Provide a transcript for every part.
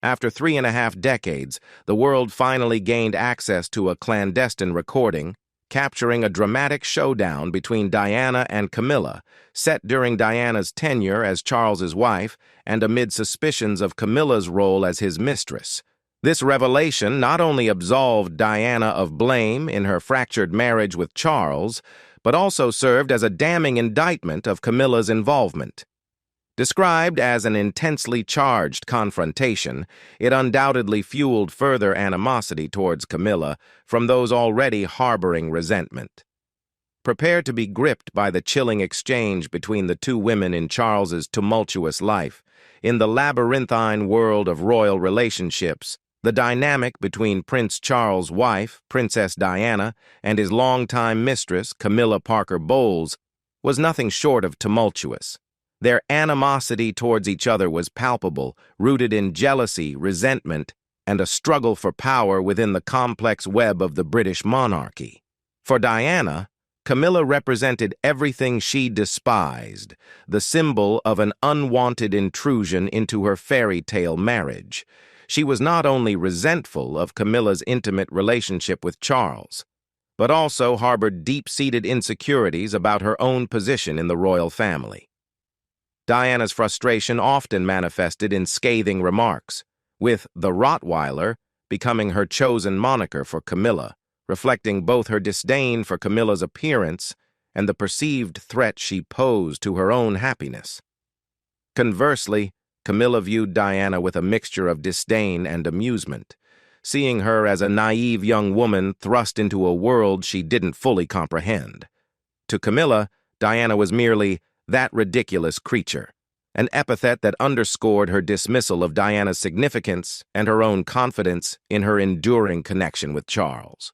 After 3.5 decades, the world finally gained access to a clandestine recording, capturing a dramatic showdown between Diana and Camilla, set during Diana's tenure as Charles's wife and amid suspicions of Camilla's role as his mistress. This revelation not only absolved Diana of blame in her fractured marriage with Charles, but also served as a damning indictment of Camilla's involvement. Described as an intensely charged confrontation, it undoubtedly fueled further animosity towards Camilla from those already harboring resentment. Prepare to be gripped by the chilling exchange between the two women in Charles's tumultuous life. In the labyrinthine world of royal relationships, the dynamic between Prince Charles' wife, Princess Diana, and his longtime mistress, Camilla Parker Bowles, was nothing short of tumultuous. Their animosity towards each other was palpable, rooted in jealousy, resentment, and a struggle for power within the complex web of the British monarchy. For Diana, Camilla represented everything she despised, the symbol of an unwanted intrusion into her fairy tale marriage. She was not only resentful of Camilla's intimate relationship with Charles, but also harbored deep-seated insecurities about her own position in the royal family. Diana's frustration often manifested in scathing remarks, with the Rottweiler becoming her chosen moniker for Camilla, reflecting both her disdain for Camilla's appearance and the perceived threat she posed to her own happiness. Conversely, Camilla viewed Diana with a mixture of disdain and amusement, seeing her as a naive young woman thrust into a world she didn't fully comprehend. To Camilla, Diana was merely that ridiculous creature, an epithet that underscored her dismissal of Diana's significance and her own confidence in her enduring connection with Charles.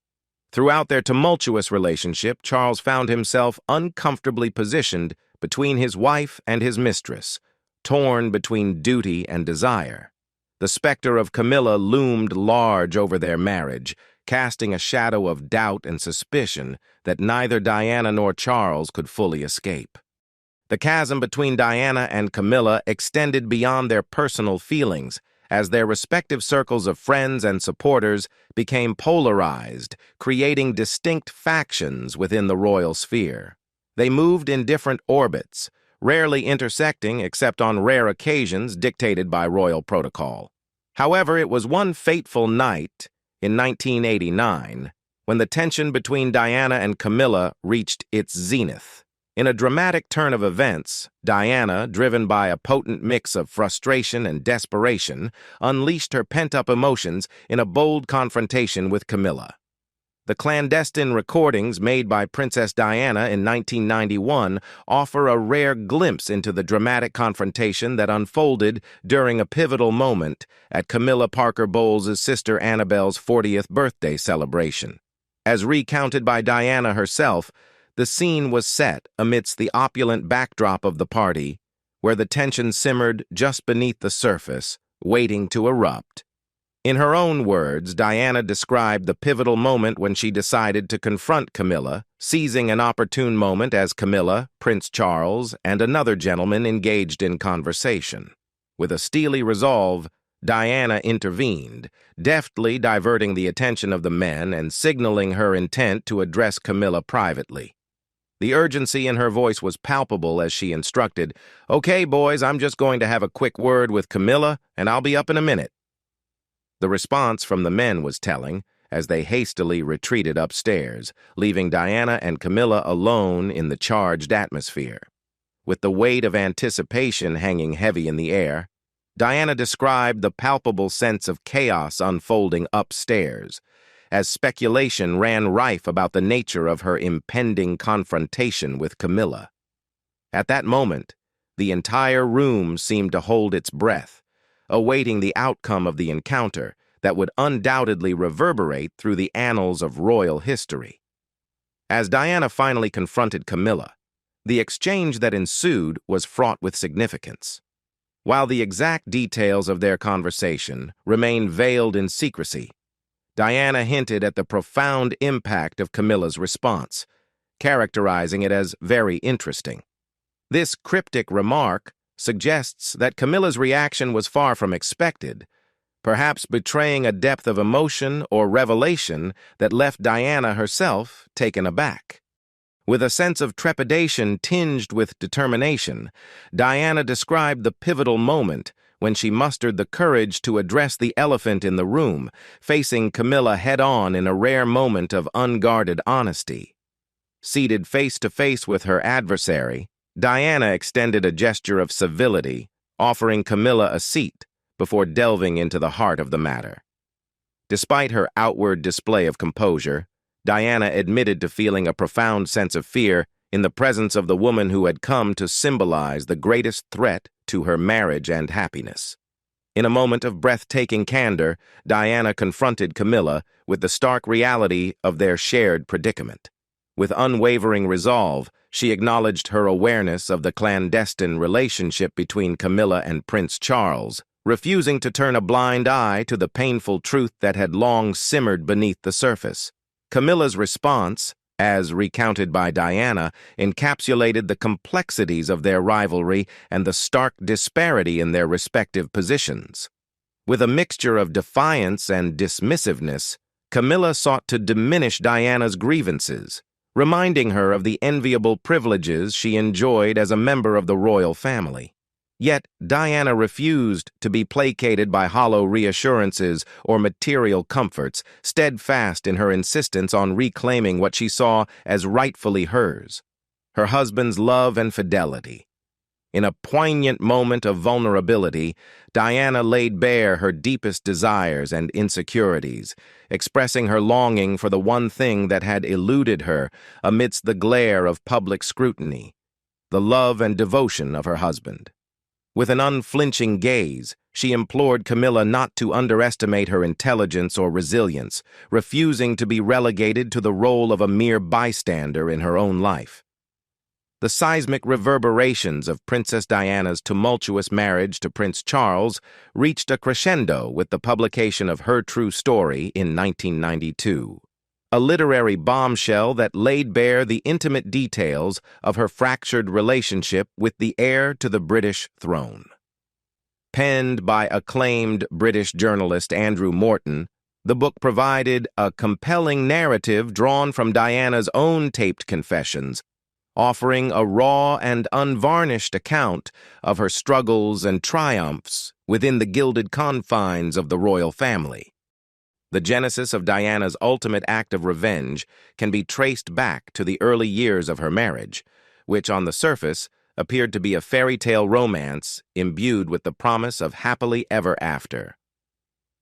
Throughout their tumultuous relationship, Charles found himself uncomfortably positioned between his wife and his mistress, torn between duty and desire. The specter of Camilla loomed large over their marriage, casting a shadow of doubt and suspicion that neither Diana nor Charles could fully escape. The chasm between Diana and Camilla extended beyond their personal feelings, as their respective circles of friends and supporters became polarized, creating distinct factions within the royal sphere. They moved in different orbits, rarely intersecting except on rare occasions dictated by royal protocol. However, it was one fateful night in 1989 when the tension between Diana and Camilla reached its zenith. In a dramatic turn of events, Diana, driven by a potent mix of frustration and desperation, unleashed her pent-up emotions in a bold confrontation with Camilla. The clandestine recordings made by Princess Diana in 1991 offer a rare glimpse into the dramatic confrontation that unfolded during a pivotal moment at Camilla Parker Bowles' sister Annabelle's 40th birthday celebration. As recounted by Diana herself, the scene was set amidst the opulent backdrop of the party, where the tension simmered just beneath the surface, waiting to erupt. In her own words, Diana described the pivotal moment when she decided to confront Camilla, seizing an opportune moment as Camilla, Prince Charles, and another gentleman engaged in conversation. With a steely resolve, Diana intervened, deftly diverting the attention of the men and signaling her intent to address Camilla privately. The urgency in her voice was palpable as she instructed, "Okay, boys, I'm just going to have a quick word with Camilla, and I'll be up in a minute." The response from the men was telling, as they hastily retreated upstairs, leaving Diana and Camilla alone in the charged atmosphere. With the weight of anticipation hanging heavy in the air, Diana described the palpable sense of chaos unfolding upstairs, as speculation ran rife about the nature of her impending confrontation with Camilla. At that moment, the entire room seemed to hold its breath, awaiting the outcome of the encounter that would undoubtedly reverberate through the annals of royal history. As Diana finally confronted Camilla, the exchange that ensued was fraught with significance. While the exact details of their conversation remain veiled in secrecy, Diana hinted at the profound impact of Camilla's response, characterizing it as very interesting. This cryptic remark suggests that Camilla's reaction was far from expected, perhaps betraying a depth of emotion or revelation that left Diana herself taken aback. With a sense of trepidation tinged with determination, Diana described the pivotal moment when she mustered the courage to address the elephant in the room, facing Camilla head-on in a rare moment of unguarded honesty. Seated face-to-face with her adversary, Diana extended a gesture of civility, offering Camilla a seat before delving into the heart of the matter. Despite her outward display of composure, Diana admitted to feeling a profound sense of fear in the presence of the woman who had come to symbolize the greatest threat to her marriage and happiness. In a moment of breathtaking candor, Diana confronted Camilla with the stark reality of their shared predicament. With unwavering resolve, she acknowledged her awareness of the clandestine relationship between Camilla and Prince Charles, refusing to turn a blind eye to the painful truth that had long simmered beneath the surface. Camilla's response, as recounted by Diana, encapsulated the complexities of their rivalry and the stark disparity in their respective positions. With a mixture of defiance and dismissiveness, Camilla sought to diminish Diana's grievances, reminding her of the enviable privileges she enjoyed as a member of the royal family. Yet Diana refused to be placated by hollow reassurances or material comforts, steadfast in her insistence on reclaiming what she saw as rightfully hers, her husband's love and fidelity. In a poignant moment of vulnerability, Diana laid bare her deepest desires and insecurities, expressing her longing for the one thing that had eluded her amidst the glare of public scrutiny, the love and devotion of her husband. With an unflinching gaze, she implored Camilla not to underestimate her intelligence or resilience, refusing to be relegated to the role of a mere bystander in her own life. The seismic reverberations of Princess Diana's tumultuous marriage to Prince Charles reached a crescendo with the publication of Her True Story in 1992. A literary bombshell that laid bare the intimate details of her fractured relationship with the heir to the British throne. Penned by acclaimed British journalist Andrew Morton, the book provided a compelling narrative drawn from Diana's own taped confessions, offering a raw and unvarnished account of her struggles and triumphs within the gilded confines of the royal family. The genesis of Diana's ultimate act of revenge can be traced back to the early years of her marriage, which on the surface appeared to be a fairy tale romance imbued with the promise of happily ever after.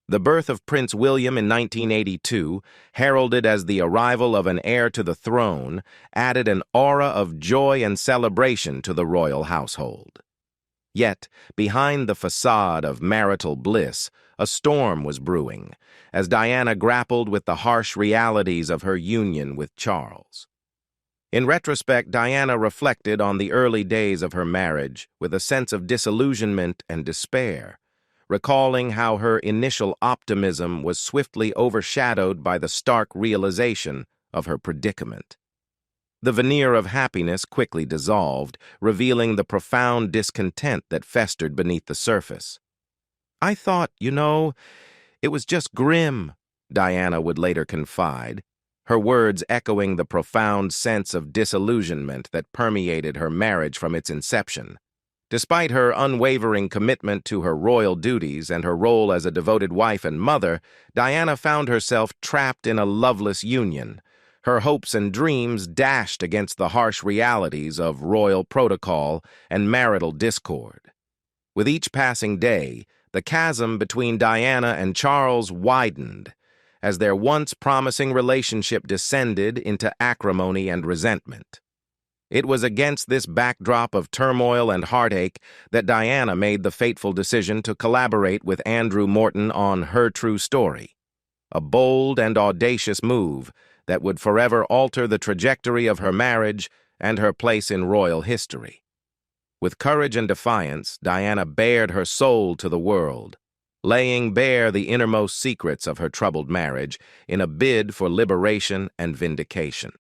The birth of Prince William in 1982, heralded as the arrival of an heir to the throne, added an aura of joy and celebration to the royal household. Yet, behind the facade of marital bliss, a storm was brewing, as Diana grappled with the harsh realities of her union with Charles. In retrospect, Diana reflected on the early days of her marriage with a sense of disillusionment and despair, recalling how her initial optimism was swiftly overshadowed by the stark realization of her predicament. The veneer of happiness quickly dissolved, revealing the profound discontent that festered beneath the surface. "I thought, it was just grim," Diana would later confide, her words echoing the profound sense of disillusionment that permeated her marriage from its inception. Despite her unwavering commitment to her royal duties and her role as a devoted wife and mother, Diana found herself trapped in a loveless union, her hopes and dreams dashed against the harsh realities of royal protocol and marital discord. With each passing day, the chasm between Diana and Charles widened, as their once promising relationship descended into acrimony and resentment. It was against this backdrop of turmoil and heartache that Diana made the fateful decision to collaborate with Andrew Morton on Her True Story, a bold and audacious move that would forever alter the trajectory of her marriage and her place in royal history. With courage and defiance, Diana bared her soul to the world, laying bare the innermost secrets of her troubled marriage in a bid for liberation and vindication.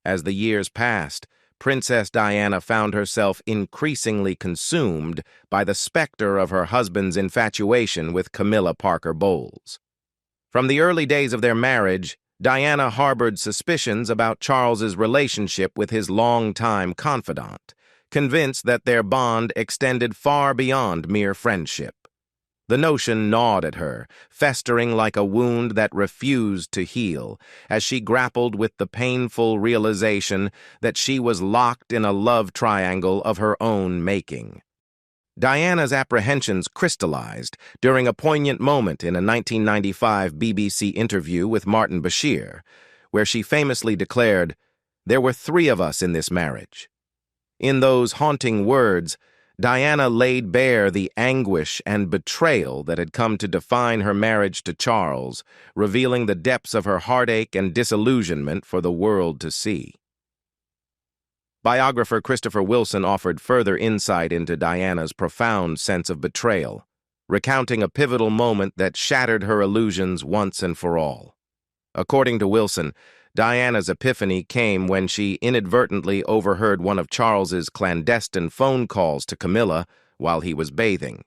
As the years passed, Princess Diana found herself increasingly consumed by the specter of her husband's infatuation with Camilla Parker Bowles. From the early days of their marriage, Diana harbored suspicions about Charles's relationship with his longtime confidant, convinced that their bond extended far beyond mere friendship. The notion gnawed at her, festering like a wound that refused to heal, as she grappled with the painful realization that she was locked in a love triangle of her own making. Diana's apprehensions crystallized during a poignant moment in a 1995 BBC interview with Martin Bashir, where she famously declared, "There were 3 of us in this marriage." In those haunting words, Diana laid bare the anguish and betrayal that had come to define her marriage to Charles, revealing the depths of her heartache and disillusionment for the world to see. Biographer Christopher Wilson offered further insight into Diana's profound sense of betrayal, recounting a pivotal moment that shattered her illusions once and for all. According to Wilson, Diana's epiphany came when she inadvertently overheard one of Charles's clandestine phone calls to Camilla while he was bathing.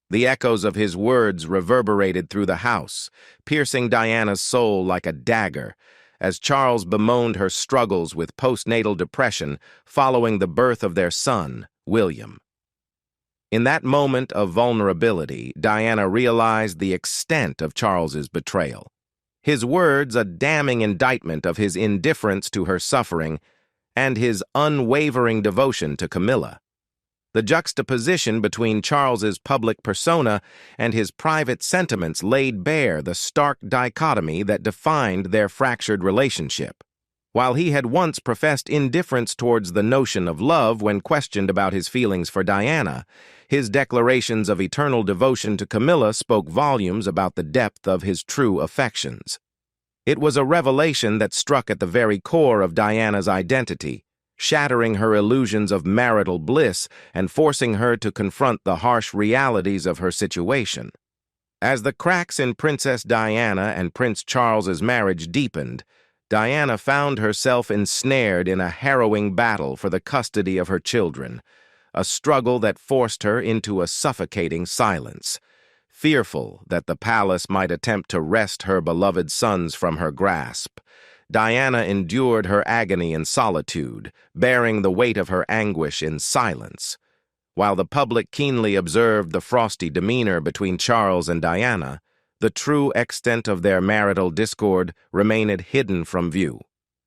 The echoes of his words reverberated through the house, piercing Diana's soul like a dagger, as Charles bemoaned her struggles with postnatal depression following the birth of their son, William. In that moment of vulnerability, Diana realized the extent of Charles's betrayal. His words a damning indictment of his indifference to her suffering and his unwavering devotion to Camilla. The juxtaposition between Charles's public persona and his private sentiments laid bare the stark dichotomy that defined their fractured relationship. While he had once professed indifference towards the notion of love when questioned about his feelings for Diana, his declarations of eternal devotion to Camilla spoke volumes about the depth of his true affections. It was a revelation that struck at the very core of Diana's identity, shattering her illusions of marital bliss and forcing her to confront the harsh realities of her situation. As the cracks in Princess Diana and Prince Charles's marriage deepened, Diana found herself ensnared in a harrowing battle for the custody of her children, a struggle that forced her into a suffocating silence. Fearful that the palace might attempt to wrest her beloved sons from her grasp, Diana endured her agony in solitude, bearing the weight of her anguish in silence. While the public keenly observed the frosty demeanor between Charles and Diana, the true extent of their marital discord remained hidden from view.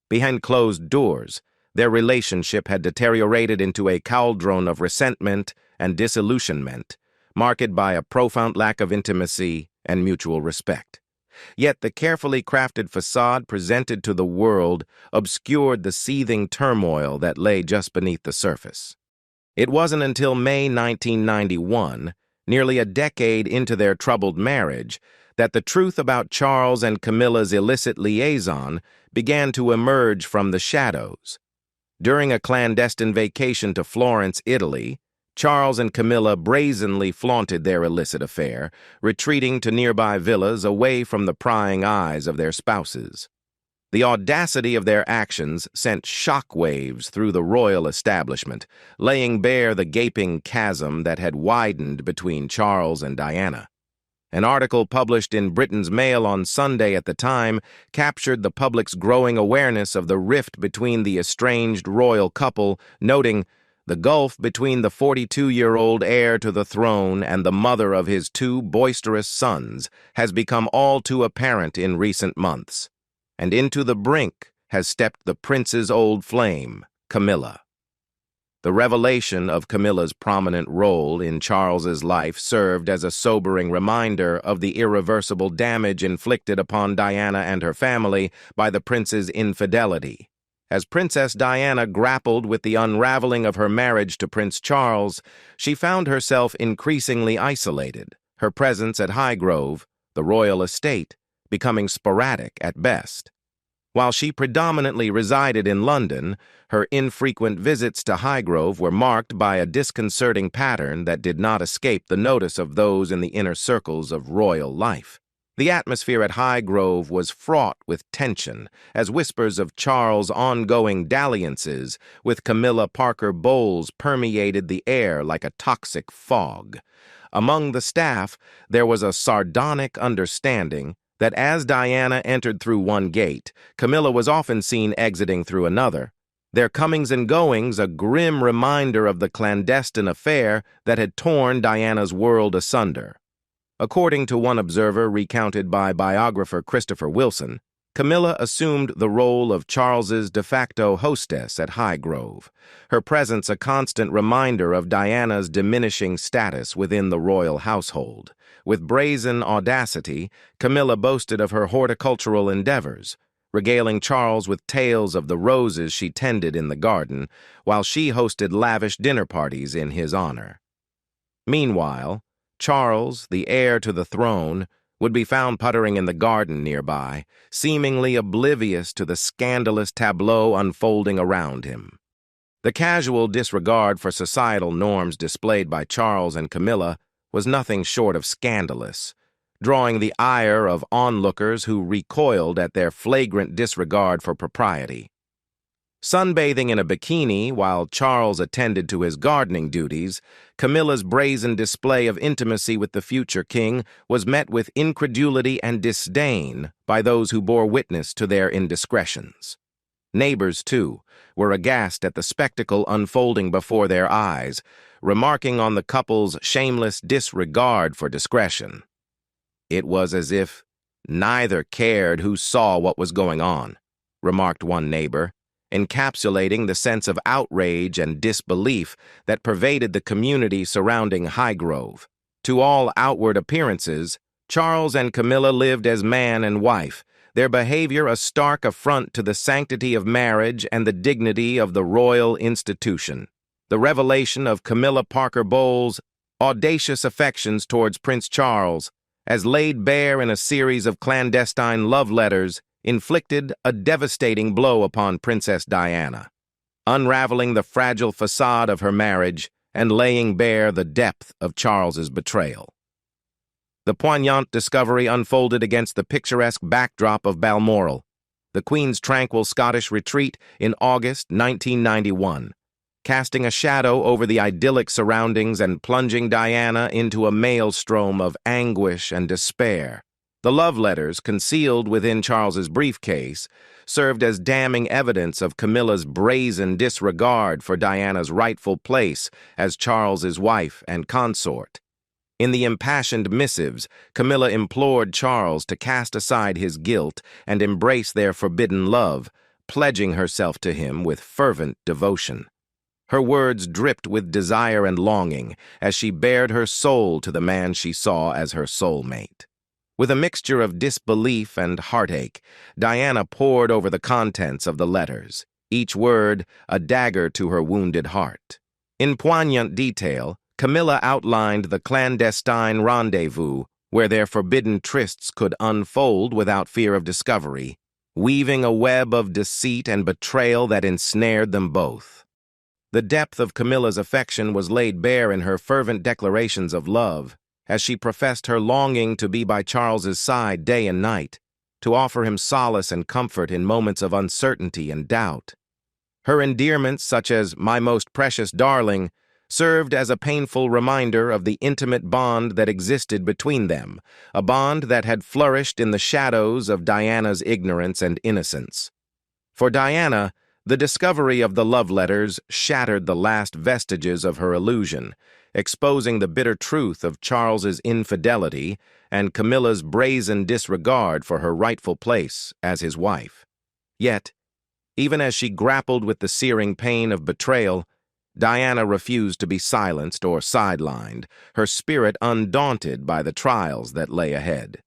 Behind closed doors, their relationship had deteriorated into a cauldron of resentment and disillusionment, marked by a profound lack of intimacy and mutual respect. Yet the carefully crafted facade presented to the world obscured the seething turmoil that lay just beneath the surface. It wasn't until May 1991, nearly a decade into their troubled marriage, that the truth about Charles and Camilla's illicit liaison began to emerge from the shadows. During a clandestine vacation to Florence, Italy, Charles and Camilla brazenly flaunted their illicit affair, retreating to nearby villas away from the prying eyes of their spouses. The audacity of their actions sent shockwaves through the royal establishment, laying bare the gaping chasm that had widened between Charles and Diana. An article published in Britain's Mail on Sunday at the time captured the public's growing awareness of the rift between the estranged royal couple, noting, "The gulf between the 42-year-old heir to the throne and the mother of his 2 boisterous sons has become all too apparent in recent months, and into the brink has stepped the prince's old flame, Camilla." The revelation of Camilla's prominent role in Charles's life served as a sobering reminder of the irreversible damage inflicted upon Diana and her family by the prince's infidelity. As Princess Diana grappled with the unraveling of her marriage to Prince Charles, she found herself increasingly isolated, her presence at Highgrove, the royal estate, becoming sporadic at best. While she predominantly resided in London, her infrequent visits to Highgrove were marked by a disconcerting pattern that did not escape the notice of those in the inner circles of royal life. The atmosphere at Highgrove was fraught with tension as whispers of Charles' ongoing dalliances with Camilla Parker Bowles permeated the air like a toxic fog. Among the staff, there was a sardonic understanding that as Diana entered through one gate, Camilla was often seen exiting through another, their comings and goings a grim reminder of the clandestine affair that had torn Diana's world asunder. According to one observer recounted by biographer Christopher Wilson, Camilla assumed the role of Charles's de facto hostess at Highgrove, her presence a constant reminder of Diana's diminishing status within the royal household. With brazen audacity, Camilla boasted of her horticultural endeavors, regaling Charles with tales of the roses she tended in the garden, while she hosted lavish dinner parties in his honor. Meanwhile, Charles, the heir to the throne, would be found puttering in the garden nearby, seemingly oblivious to the scandalous tableau unfolding around him. The casual disregard for societal norms displayed by Charles and Camilla was nothing short of scandalous, drawing the ire of onlookers who recoiled at their flagrant disregard for propriety. Sunbathing in a bikini while Charles attended to his gardening duties, Camilla's brazen display of intimacy with the future king was met with incredulity and disdain by those who bore witness to their indiscretions. Neighbors, too, were aghast at the spectacle unfolding before their eyes, remarking on the couple's shameless disregard for discretion. It was as if neither cared who saw what was going on, remarked one neighbor, encapsulating the sense of outrage and disbelief that pervaded the community surrounding Highgrove. To all outward appearances, Charles and Camilla lived as man and wife, their behavior a stark affront to the sanctity of marriage and the dignity of the royal institution. The revelation of Camilla Parker Bowles' audacious affections towards Prince Charles, as laid bare in a series of clandestine love letters, inflicted a devastating blow upon Princess Diana, unraveling the fragile facade of her marriage and laying bare the depth of Charles's betrayal. The poignant discovery unfolded against the picturesque backdrop of Balmoral, the Queen's tranquil Scottish retreat in August 1991, casting a shadow over the idyllic surroundings and plunging Diana into a maelstrom of anguish and despair. The love letters, concealed within Charles's briefcase, served as damning evidence of Camilla's brazen disregard for Diana's rightful place as Charles's wife and consort. In the impassioned missives, Camilla implored Charles to cast aside his guilt and embrace their forbidden love, pledging herself to him with fervent devotion. Her words dripped with desire and longing as she bared her soul to the man she saw as her soulmate. With a mixture of disbelief and heartache, Diana pored over the contents of the letters, each word a dagger to her wounded heart. In poignant detail, Camilla outlined the clandestine rendezvous where their forbidden trysts could unfold without fear of discovery, weaving a web of deceit and betrayal that ensnared them both. The depth of Camilla's affection was laid bare in her fervent declarations of love, as she professed her longing to be by Charles's side day and night, to offer him solace and comfort in moments of uncertainty and doubt. Her endearments, such as "my most precious darling," served as a painful reminder of the intimate bond that existed between them, a bond that had flourished in the shadows of Diana's ignorance and innocence. For Diana, the discovery of the love letters shattered the last vestiges of her illusion, exposing the bitter truth of Charles's infidelity and Camilla's brazen disregard for her rightful place as his wife. Yet, even as she grappled with the searing pain of betrayal, Diana refused to be silenced or sidelined, her spirit undaunted by the trials that lay ahead.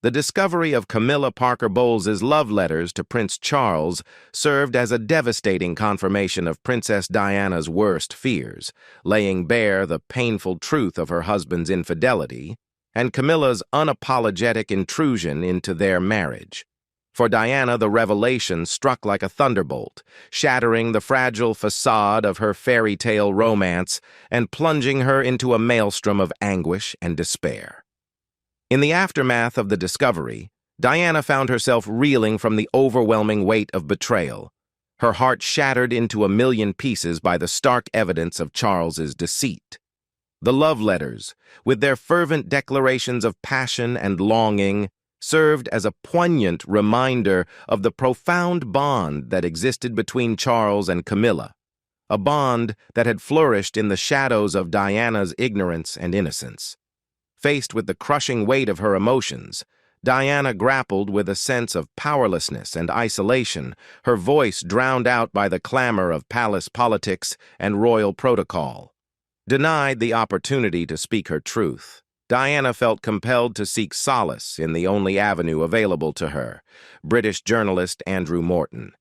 The discovery of Camilla Parker Bowles's love letters to Prince Charles served as a devastating confirmation of Princess Diana's worst fears, laying bare the painful truth of her husband's infidelity and Camilla's unapologetic intrusion into their marriage. For Diana, the revelation struck like a thunderbolt, shattering the fragile facade of her fairy tale romance and plunging her into a maelstrom of anguish and despair. In the aftermath of the discovery, Diana found herself reeling from the overwhelming weight of betrayal, her heart shattered into a million pieces by the stark evidence of Charles's deceit. The love letters, with their fervent declarations of passion and longing, served as a poignant reminder of the profound bond that existed between Charles and Camilla, a bond that had flourished in the shadows of Diana's ignorance and innocence. Faced with the crushing weight of her emotions, Diana grappled with a sense of powerlessness and isolation, her voice drowned out by the clamor of palace politics and royal protocol. Denied the opportunity to speak her truth, Diana felt compelled to seek solace in the only avenue available to her, British journalist Andrew Morton.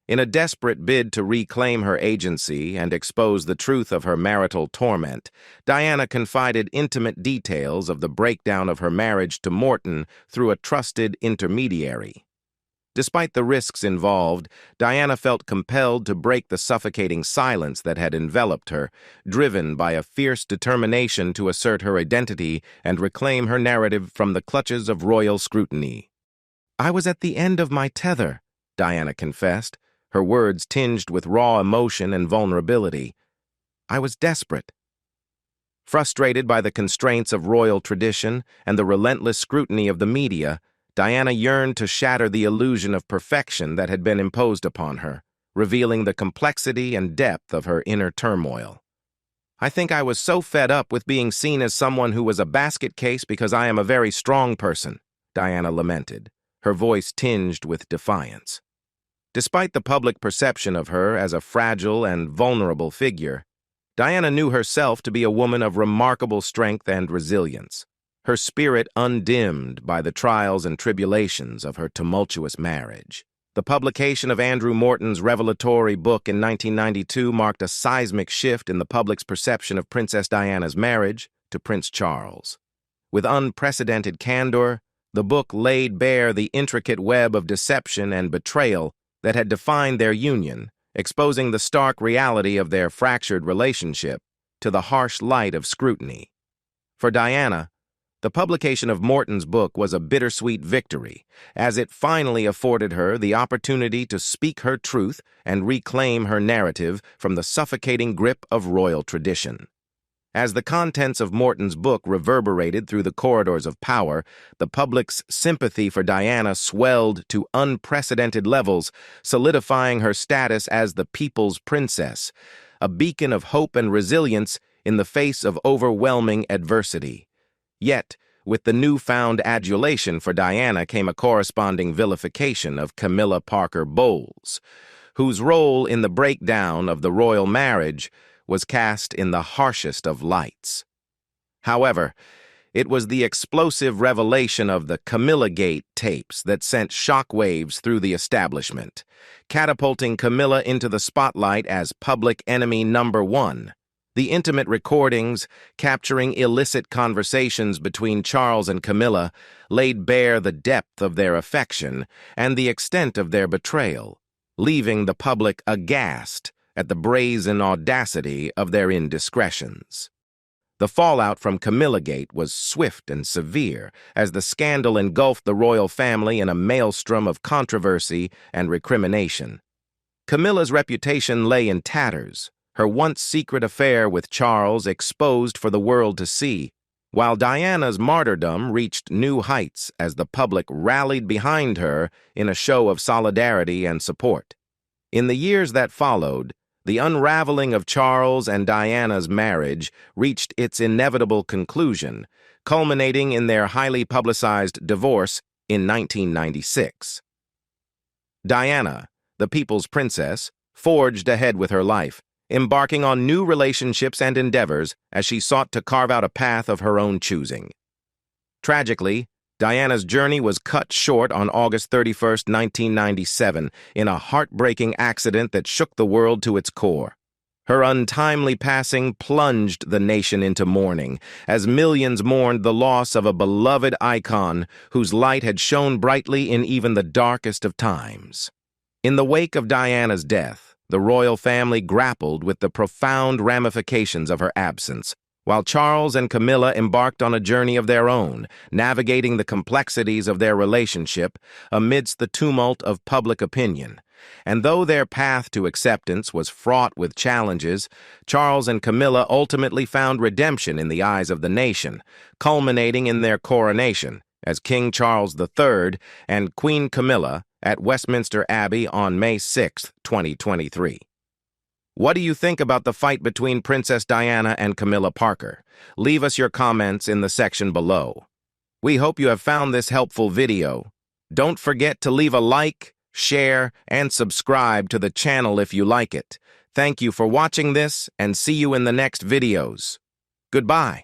In a desperate bid to reclaim her agency and expose the truth of her marital torment, Diana confided intimate details of the breakdown of her marriage to Morton through a trusted intermediary. Despite the risks involved, Diana felt compelled to break the suffocating silence that had enveloped her, driven by a fierce determination to assert her identity and reclaim her narrative from the clutches of royal scrutiny. "I was at the end of my tether," Diana confessed, her words tinged with raw emotion and vulnerability. "I was desperate." Frustrated by the constraints of royal tradition and the relentless scrutiny of the media, Diana yearned to shatter the illusion of perfection that had been imposed upon her, revealing the complexity and depth of her inner turmoil. "I think I was so fed up with being seen as someone who was a basket case because I am a very strong person," Diana lamented, her voice tinged with defiance. Despite the public perception of her as a fragile and vulnerable figure, Diana knew herself to be a woman of remarkable strength and resilience, her spirit undimmed by the trials and tribulations of her tumultuous marriage. The publication of Andrew Morton's revelatory book in 1992 marked a seismic shift in the public's perception of Princess Diana's marriage to Prince Charles. With unprecedented candor, the book laid bare the intricate web of deception and betrayal that had defined their union, exposing the stark reality of their fractured relationship to the harsh light of scrutiny. For Diana, the publication of Morton's book was a bittersweet victory, as it finally afforded her the opportunity to speak her truth and reclaim her narrative from the suffocating grip of royal tradition. As the contents of Morton's book reverberated through the corridors of power, the public's sympathy for Diana swelled to unprecedented levels, solidifying her status as the people's princess, a beacon of hope and resilience in the face of overwhelming adversity. Yet, with the newfound adulation for Diana came a corresponding vilification of Camilla Parker Bowles, whose role in the breakdown of the royal marriage was cast in the harshest of lights. However, it was the explosive revelation of the Camilla-gate tapes that sent shockwaves through the establishment, catapulting Camilla into the spotlight as public enemy number one. The intimate recordings, capturing illicit conversations between Charles and Camilla, laid bare the depth of their affection and the extent of their betrayal, leaving the public aghast at the brazen audacity of their indiscretions. The fallout from Camilla-gate was swift and severe, as the scandal engulfed the royal family in a maelstrom of controversy and recrimination. Camilla's reputation lay in tatters, her once secret affair with Charles exposed for the world to see, while Diana's martyrdom reached new heights as the public rallied behind her in a show of solidarity and support. In the years that followed, the unraveling of Charles and Diana's marriage reached its inevitable conclusion, culminating in their highly publicized divorce in 1996. Diana, the people's princess, forged ahead with her life, embarking on new relationships and endeavors as she sought to carve out a path of her own choosing. Tragically, Diana's journey was cut short on August 31, 1997, in a heartbreaking accident that shook the world to its core. Her untimely passing plunged the nation into mourning, as millions mourned the loss of a beloved icon whose light had shone brightly in even the darkest of times. In the wake of Diana's death, the royal family grappled with the profound ramifications of her absence, while Charles and Camilla embarked on a journey of their own, navigating the complexities of their relationship amidst the tumult of public opinion. And though their path to acceptance was fraught with challenges, Charles and Camilla ultimately found redemption in the eyes of the nation, culminating in their coronation as King Charles III and Queen Camilla at Westminster Abbey on May 6, 2023. What do you think about the fight between Princess Diana and Camilla Parker? Leave us your comments in the section below. We hope you have found this helpful video. Don't forget to leave a like, share, and subscribe to the channel if you like it. Thank you for watching this, and see you in the next videos. Goodbye.